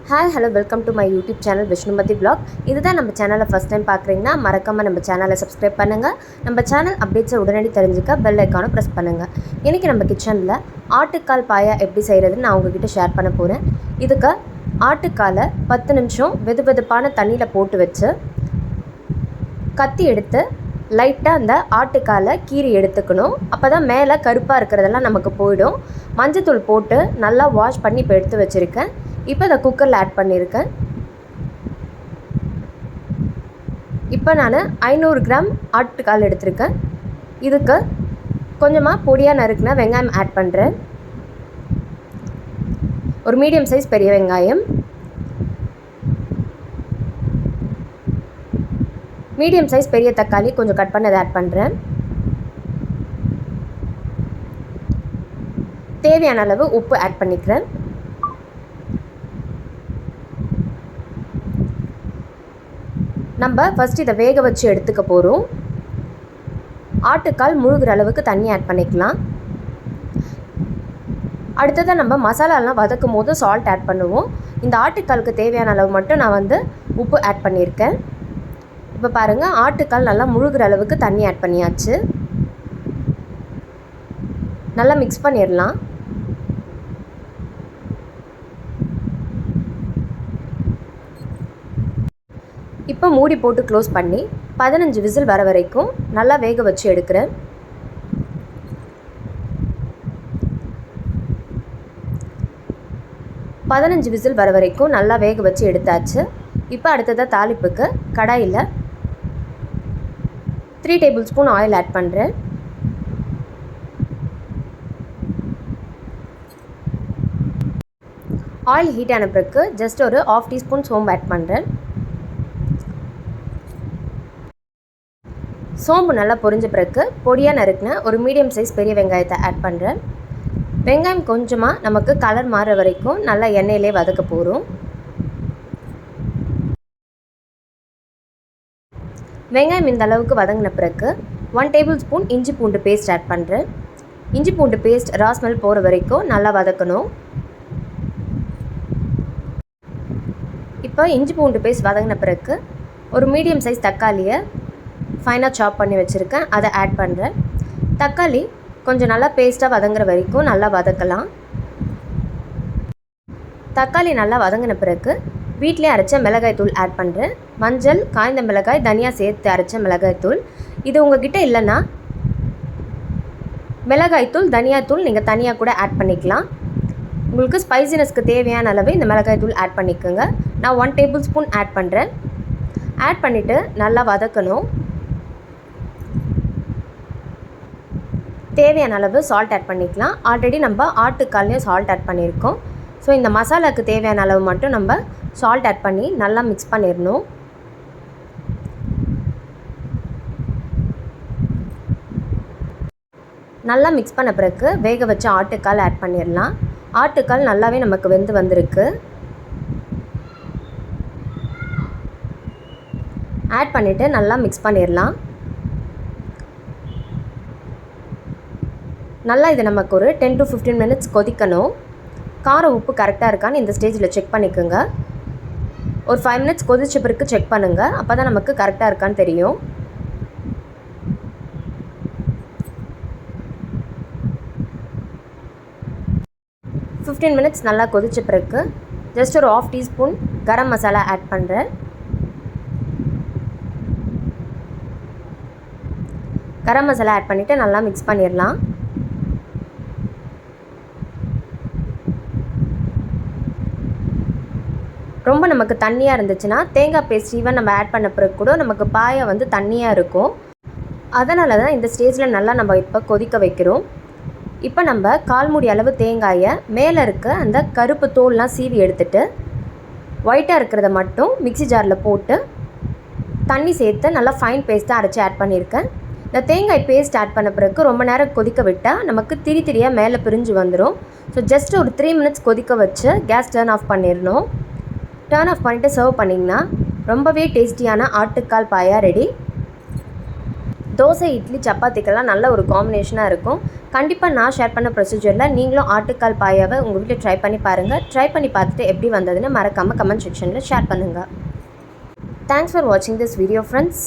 Hi hello welcome to my YouTube channel Vishnumathi vlog. இதுதான் நம்ம சேனலை ஃபஸ்ட் டைம் பார்க்குறீங்கன்னா மறக்காமல் நம்ம சேனலை சப்ஸ்கிரைப் பண்ணுங்கள். நம்ம சேனல் அப்டேட்ஸை உடனடி தெரிஞ்சுக்க பெல் ஐக்கானை ப்ரெஸ் பண்ணுங்கள். இன்றைக்கி நம்ம கிச்சனில் ஆட்டுக்கால் பாயா எப்படி செய்கிறதுன்னு நான் உங்ககிட்ட ஷேர் பண்ண போகிறேன். இதுக்கு ஆட்டுக்காலை 10 நிமிஷம் வெதுவெதுப்பான தண்ணியில் போட்டு வச்சு கத்தி எடுத்து லைட்டாக அந்த ஆட்டுக்காலை கீறி எடுத்துக்கணும். அப்போ தான் மேலே கருப்பாக இருக்கிறதெல்லாம் நமக்கு போயிடும். மஞ்சத்தூள் போட்டு நல்லா வாஷ் பண்ணி இப்போ எடுத்து வச்சுருக்கேன். இப்போ அதை குக்கரில் ஆட் பண்ணியிருக்கேன். இப்போ நான் 500 கிராம் ஆட்டுக்கால் எடுத்திருக்கேன். இதுக்கு கொஞ்சமாக பொடியாக நறுக்குனா வெங்காயம் ஆட் பண்ணுறேன். ஒரு மீடியம் சைஸ் பெரிய வெங்காயம், மீடியம் சைஸ் பெரிய தக்காளி கொஞ்சம் கட் பண்ணதை ஆட் பண்ணுறேன். தேவையான அளவு உப்பு ஆட் பண்ணிக்கிறேன். நம்ம ஃபஸ்ட் இதை வேக வச்சு எடுத்துக்க போகிறோம். ஆட்டுக்கால் முழுகிற அளவுக்கு தண்ணி ஆட் பண்ணிக்கலாம். அடுத்ததாக நம்ம மசாலாலாம் வதக்கும் போது சால்ட் ஆட் பண்ணுவோம். இந்த ஆட்டுக்காலுக்கு தேவையான அளவு மட்டும் நான் உப்பு ஆட் பண்ணியிருக்கேன். இப்போ பாருங்கள், ஆட்டுக்கால் நல்லா முழுகிற அளவுக்கு தண்ணி ஆட் பண்ணியாச்சு. நல்லா மிக்ஸ் பண்ணிடலாம். இப்போ மூடி போட்டு க்ளோஸ் பண்ணி 15 விசில் வர வரைக்கும் நல்லா வேக வச்சு எடுக்கிறேன். விசில் வர வரைக்கும் நல்லா வேக வச்சு எடுத்தாச்சு. இப்போ அடுத்ததாக தாளிப்புக்கு கடாயில் 3 டேபிள் ஸ்பூன் ஆயில் ஆட் பண்ணுறேன். ஆயில் ஹீட் ஆன பிறகு ஜஸ்ட் ஒரு 1/2 டீஸ்பூன் சோம்பு ஆட் பண்ணுறேன். சோம்பு நல்லா பொரிஞ்ச பிறகு பொடியாக நறுக்கின ஒரு மீடியம் சைஸ் பெரிய வெங்காயத்தை ஆட் பண்ணுறேன். வெங்காயம் கொஞ்சமாக நமக்கு கலர் மாற வரைக்கும் நல்லா எண்ணெயிலே வதக்க போகிறோம். வெங்காயம் இந்த அளவுக்கு வதங்கின பிறகு 1 டேபிள் ஸ்பூன் இஞ்சி பூண்டு பேஸ்ட் ஆட் பண்ணுறேன். இஞ்சி பூண்டு பேஸ்ட் ரா ஸ்மெல் போகிற வரைக்கும் நல்லா வதக்கணும். இப்போ இஞ்சி பூண்டு பேஸ்ட் வதங்கின பிறகு ஒரு மீடியம் சைஸ் தக்காளியை ஃபைனாக சாப் பண்ணி வச்சுருக்கேன், அதை ஆட் பண்ணுறேன். தக்காளி கொஞ்சம் நல்லா பேஸ்ட்டாக வதங்குற வரைக்கும் நல்லா வதக்கலாம். தக்காளி நல்லா வதங்கின பிறகு வீட்டிலே அரைச்ச மிளகாய் தூள் ஆட் பண்ணுறேன். மஞ்சள், காய்ந்த மிளகாய், தனியாக சேர்த்து அரைச்ச மிளகாய் தூள். இது உங்கள்கிட்ட இல்லைன்னா மிளகாய் தூள், தனியாத்தூள் நீங்கள் தனியாக கூட ஆட் பண்ணிக்கலாம். உங்களுக்கு ஸ்பைசினஸ்க்கு தேவையான அளவு இந்த மிளகாய் தூள் ஆட் பண்ணிக்கோங்க. நான் 1 டேபிள் ஸ்பூன் ஆட் பண்ணுறேன். ஆட் பண்ணிவிட்டு நல்லா வதக்கணும். தேவையான அளவு சால்ட் ஆட் பண்ணிக்கலாம். ஆல்ரெடி நம்ம ஆட்டுக்கால்லையும் சால்ட் ஆட் பண்ணியிருக்கோம். ஸோ இந்த மசாலாவுக்கு தேவையான அளவு மட்டும் நம்ம சால்ட் ஆட் பண்ணி நல்லா மிக்ஸ் பண்ணிடணும். நல்லா மிக்ஸ் பண்ண பிறகு வேக வச்ச ஆட்டுக்கால் ஆட் பண்ணிடலாம். ஆட்டுக்கால் நல்லாவே நமக்கு வெந்து வந்திருக்கு. ஆட் பண்ணிவிட்டு நல்லா மிக்ஸ் பண்ணிடலாம். நல்லா இது நமக்கு ஒரு 10 to 15 மினிட்ஸ் கொதிக்கணும். காரம் உப்பு கரெக்டாக இருக்கான்னு இந்த ஸ்டேஜில் செக் பண்ணிக்கோங்க. ஒரு 5 மினிட்ஸ் கொதிச்ச பிறகு செக் பண்ணுங்கள். அப்போ தான் நமக்கு கரெக்டாக இருக்கான்னு தெரியும். மினிட்ஸ் நல்லா கொதிச்ச பிறகு ஜஸ்ட் ஒரு 1/2 டீஸ்பூன் கரம் மசாலா ஆட் பண்ணுறேன். கரம் மசாலா ஆட் பண்ணிவிட்டு நல்லா மிக்ஸ் பண்ணிடலாம். ரொம்ப நமக்கு தண்ணியாக இருந்துச்சுன்னா தேங்காய் பேஸ்ட் ஈவன் நம்ம ஆட் பண்ண பிறகு கூட நமக்கு பாயா தண்ணியாக இருக்கும். அதனால தான் இந்த ஸ்டேஜில் நல்லா நம்ம இப்போ கொதிக்க வைக்கிறோம். இப்போ நம்ம 1/4 மூடி அளவு தேங்காயை மேலே இருக்க அந்த கருப்பு தோல்லாம் சீவி எடுத்துகிட்டு ஒயிட்டாக இருக்கிறத மட்டும் மிக்ஸி ஜாரில் போட்டு தண்ணி சேர்த்து நல்லா ஃபைன் பேஸ்ட்டாக அரைச்சி ஆட் பண்ணியிருக்கேன். இந்த தேங்காய் பேஸ்ட் ஆட் பண்ண பிறகு ரொம்ப நேரம் கொதிக்க விட்டால் நமக்கு திரியாக மேலே பிரிஞ்சு வந்துடும். ஸோ ஜஸ்ட் ஒரு 3 மினிட்ஸ் கொதிக்க வச்சு கேஸ் டர்ன் ஆஃப் பண்ணிடணும். டர்ன் ஆஃப் பண்ணிவிட்டு சர்வ் பண்ணிங்கன்னா ரொம்பவே டேஸ்டியான ஆட்டுக்கால் பாயா ரெடி. தோசை, இட்லி, சப்பாத்திக்கெல்லாம் நல்ல ஒரு காம்பினேஷனாக இருக்கும். கண்டிப்பாக நான் ஷேர் பண்ண ப்ரொசீஜரில் நீங்களும் ஆட்டுக்கால் பாயாவை உங்கள் வீட்டில் ட்ரை பண்ணி பாருங்கள். ட்ரை பண்ணி பார்த்துட்டு எப்படி வந்ததுன்னு மறக்காமல் கமெண்ட் செக்ஷனில் ஷேர் பண்ணுங்கள். தேங்க்ஸ் ஃபார் வாட்சிங் திஸ் வீடியோ ஃப்ரெண்ட்ஸ்.